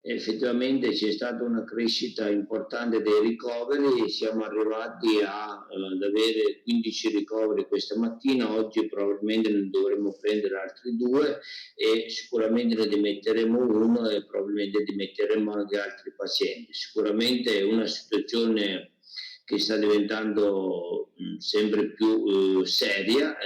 Effettivamente c'è stata una crescita importante dei ricoveri e siamo arrivati ad avere 15 ricoveri questa mattina, oggi probabilmente ne dovremo prendere altri 2 e sicuramente ne dimetteremo 1 e probabilmente dimetteremo anche altri pazienti. Sicuramente è una situazione che sta diventando sempre più seria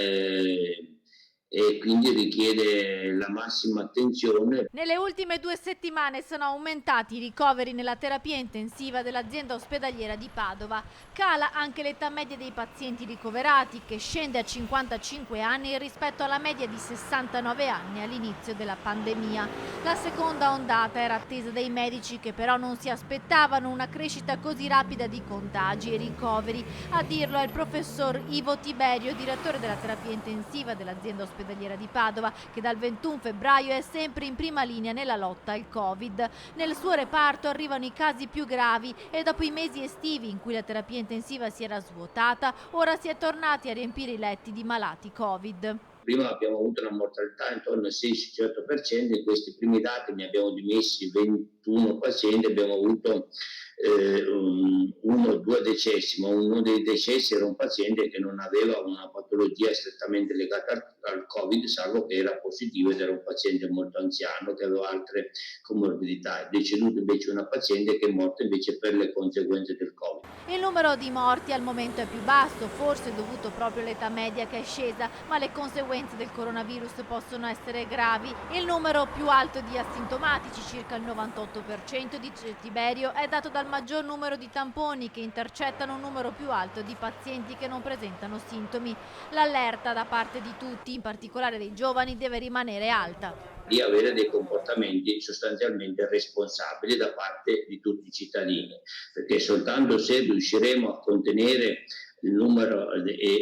e quindi richiede la massima attenzione. Nelle ultime 2 settimane sono aumentati i ricoveri nella terapia intensiva dell'azienda ospedaliera di Padova. Cala anche l'età media dei pazienti ricoverati, che scende a 55 anni rispetto alla media di 69 anni all'inizio della pandemia. La seconda ondata era attesa dai medici, che però non si aspettavano una crescita così rapida di contagi e ricoveri. A dirlo è il professor Ivo Tiberio, direttore della terapia intensiva dell'azienda ospedaliera di Padova, che dal 21 febbraio è sempre in prima linea nella lotta al Covid. Nel suo reparto arrivano i casi più gravi e dopo i mesi estivi in cui la terapia intensiva si era svuotata, ora si è tornati a riempire i letti di malati Covid. Prima abbiamo avuto una mortalità intorno al 16-18%, in questi primi dati ne abbiamo dimessi 21 pazienti, abbiamo avuto 1 o 2 decessi, ma uno dei decessi era un paziente che non aveva una patologia strettamente legata al Covid, salvo che era positivo ed era un paziente molto anziano che aveva altre comorbidità. È deceduta invece una paziente che è morta invece per le conseguenze del Covid. Il numero di morti al momento è più basso, forse dovuto proprio all'età media che è scesa, ma le conseguenze del coronavirus possono essere gravi. Il numero più alto di asintomatici, circa il 98%, dice Tiberio, è dato dal maggior numero di tamponi che intercettano un numero più alto di pazienti che non presentano sintomi. L'allerta da parte di tutti, in particolare dei giovani, deve rimanere alta. Di avere dei comportamenti sostanzialmente responsabili da parte di tutti i cittadini, perché soltanto se riusciremo a contenere il numero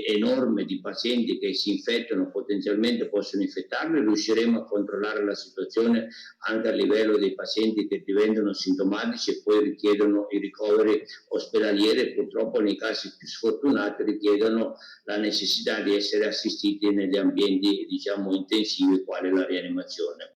enorme di pazienti che si infettano, potenzialmente possono infettarli, riusciremo a controllare la situazione anche a livello dei pazienti che diventano sintomatici e poi richiedono i ricoveri ospedalieri e purtroppo nei casi più sfortunati richiedono la necessità di essere assistiti negli ambienti diciamo intensivi quali la rianimazione.